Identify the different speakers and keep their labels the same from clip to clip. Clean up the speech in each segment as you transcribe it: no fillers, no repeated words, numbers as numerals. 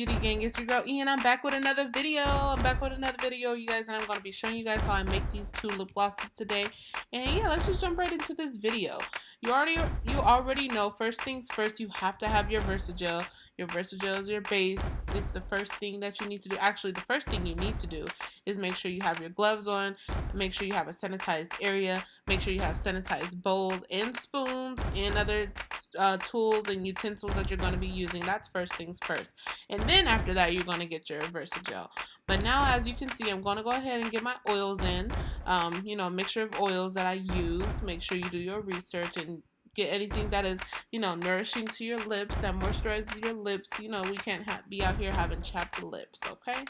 Speaker 1: beauty gang? It's your girl E, and I'm back with another video. You guys, and I'm going to be showing you guys how I make these two lip glosses today. And yeah, let's just jump right into this video. You already know, first things first, you have to have your Versagel. Your Versagel is your base. It's the first thing that you need to do. Actually, the first thing you need to do is make sure you have your gloves on, make sure you have a sanitized area, make sure you have sanitized bowls and spoons and other tools and utensils that you're going to be using. That's first things first. And then after that, you're going to get your Versagel. But now, as you can see, I'm going to go ahead and get my oils in. Mixture of oils that I use. Make sure you do your research and get anything that is, nourishing to your lips, that moisturizes your lips. We can't be out here having chapped lips, okay?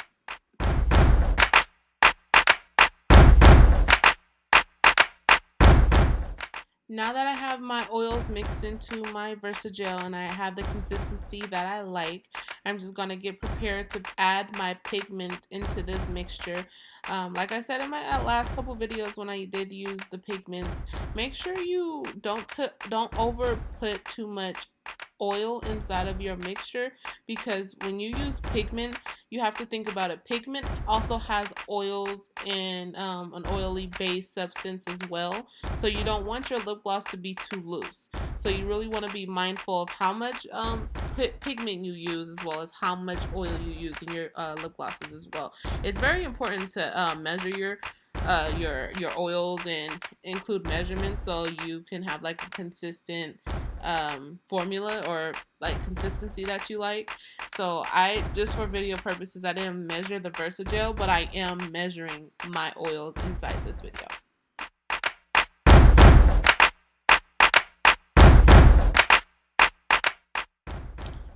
Speaker 1: Now that I have my oils mixed into my Versagel and I have the consistency that I like, I'm just going to get prepared to add my pigment into this mixture. Like I said in my last couple videos when I did use the pigments, make sure you don't over put too much oil inside of your mixture, because when you use pigment, you have to think about it. Pigment also has oils and an oily base substance as well, so you don't want your lip gloss to be too loose. So you really want to be mindful of how much pigment you use, as well as how much oil you use in your lip glosses as well. It's very important to measure your oils and include measurements so you can have like a consistent formula or like consistency that you like. So I, just for video purposes, I didn't measure the Versagel, but I am measuring my oils inside this video.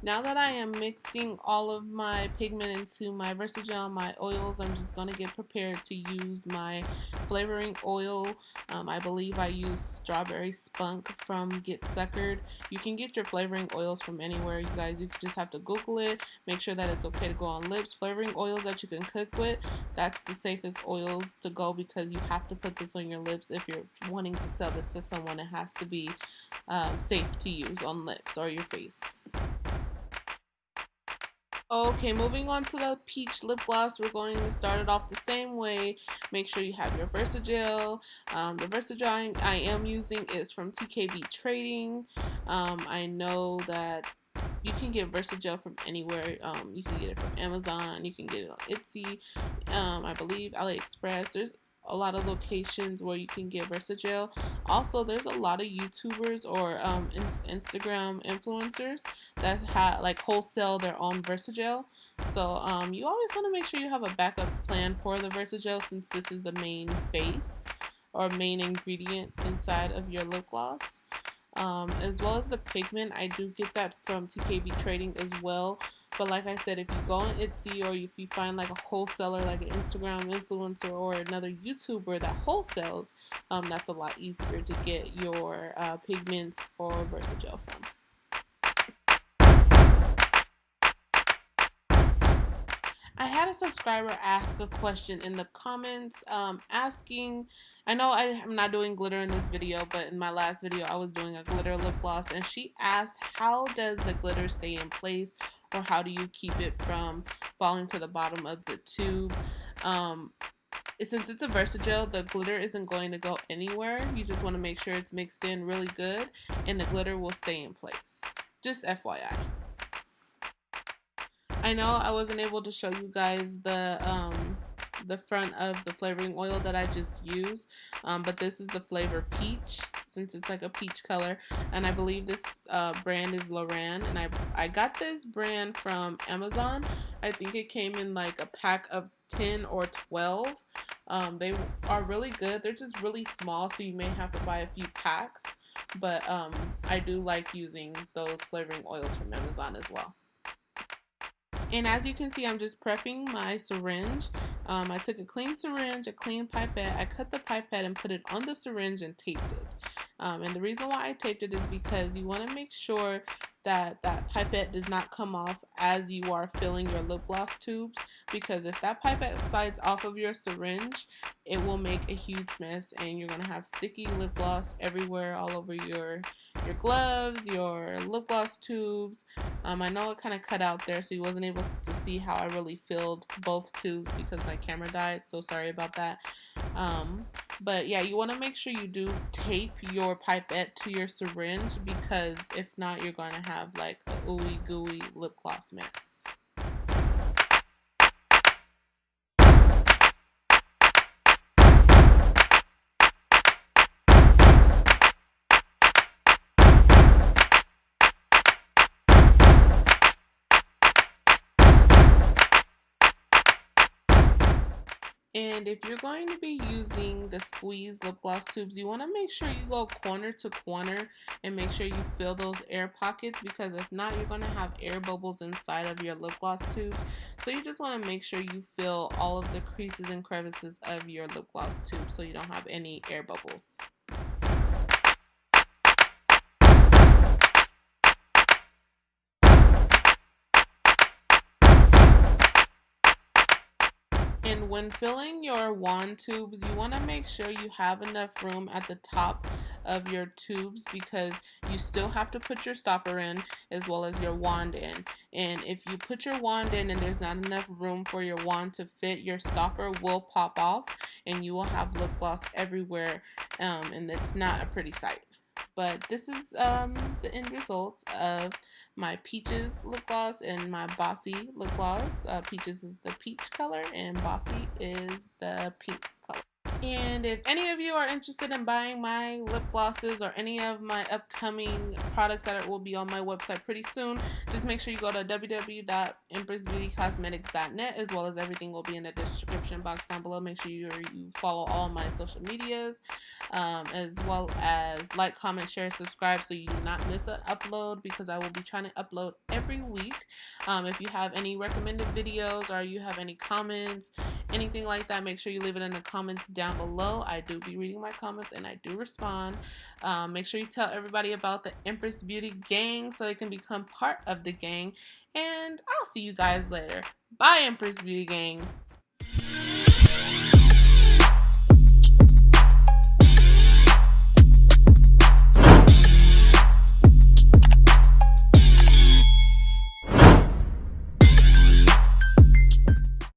Speaker 1: Now that I am mixing all of my pigment into my Versagel, my oils, I'm just going to get prepared to use my flavoring oil. I believe I use Strawberry Spunk from Get Suckered. You can get your flavoring oils from anywhere, you guys. You just have to Google it, make sure that it's okay to go on lips. Flavoring oils that you can cook with, that's the safest oils to go, because you have to put this on your lips. If you're wanting to sell this to someone, it has to be safe to use on lips or your face. Okay, moving on to the peach lip gloss, we're going to start it off the same way. Make sure you have your Versagel. The Versagel I am using is from TKB Trading. I know that you can get Versagel from anywhere. You can get it from Amazon, you can get it on Etsy, I believe AliExpress. There's a lot of locations where you can get Versagel. Also, there's a lot of YouTubers or Instagram influencers that wholesale their own Versagel. So you always want to make sure you have a backup plan for the Versagel, since this is the main base or main ingredient inside of your lip gloss. As well as the pigment, I do get that from TKB Trading as well. But like I said, if you go on Etsy, or if you find like a wholesaler, like an Instagram influencer or another YouTuber that wholesales, that's a lot easier to get your pigments or Versagel from. I had a subscriber ask a question in the comments, asking, I know I'm not doing glitter in this video, but in my last video I was doing a glitter lip gloss, and she asked, how does the glitter stay in place, or how do you keep it from falling to the bottom of the tube? Since it's a Versagel, the glitter isn't going to go anywhere. You just want to make sure it's mixed in really good, and the glitter will stay in place. Just FYI. I know I wasn't able to show you guys the front of the flavoring oil that I just used, but this is the flavor peach, since it's like a peach color, and I believe this brand is Loran, and I got this brand from Amazon. I think it came in like a pack of 10 or 12. They are really good. They're just really small, so you may have to buy a few packs, but I do like using those flavoring oils from Amazon as well. And as you can see, I'm just prepping my syringe. I took a clean syringe, a clean pipette. I cut the pipette and put it on the syringe and taped it. And the reason why I taped it is because you want to make sure that that pipette does not come off as you are filling your lip gloss tubes, because if that pipette slides off of your syringe, it will make a huge mess, and you're gonna have sticky lip gloss everywhere, all over your gloves, your lip gloss tubes. I know it kind of cut out there, so you wasn't able to see how I really filled both tubes because my camera died, so sorry about that. But yeah, you want to make sure you do tape your pipette to your syringe, because if not, you're going to have like a ooey gooey lip gloss mess. And if you're going to be using the squeeze lip gloss tubes, you want to make sure you go corner to corner and make sure you fill those air pockets, because if not, you're going to have air bubbles inside of your lip gloss tubes. So you just want to make sure you fill all of the creases and crevices of your lip gloss tube so you don't have any air bubbles. And when filling your wand tubes, you want to make sure you have enough room at the top of your tubes, because you still have to put your stopper in as well as your wand in. And if you put your wand in and there's not enough room for your wand to fit, your stopper will pop off and you will have lip gloss everywhere, and it's not a pretty sight. But this is the end result of my Peaches lip gloss and my Bossy lip gloss. Peaches is the peach color and Bossy is the pink color. And if any of you are interested in buying my lip glosses or any of my upcoming products that will be on my website pretty soon, just make sure you go to www.EmpressBeautyCosmetics.net, as well as everything will be in the description box down below. Make sure you follow all my social medias, as well as like, comment, share, subscribe so you do not miss an upload, because I will be trying to upload every week. If you have any recommended videos or you have any comments, anything like that, make sure you leave it in the comments down below. I do be reading my comments and I do respond. Make sure you tell everybody about the Empress Beauty gang so they can become part of the gang. And I'll see you guys later. Bye, Empress Beauty gang.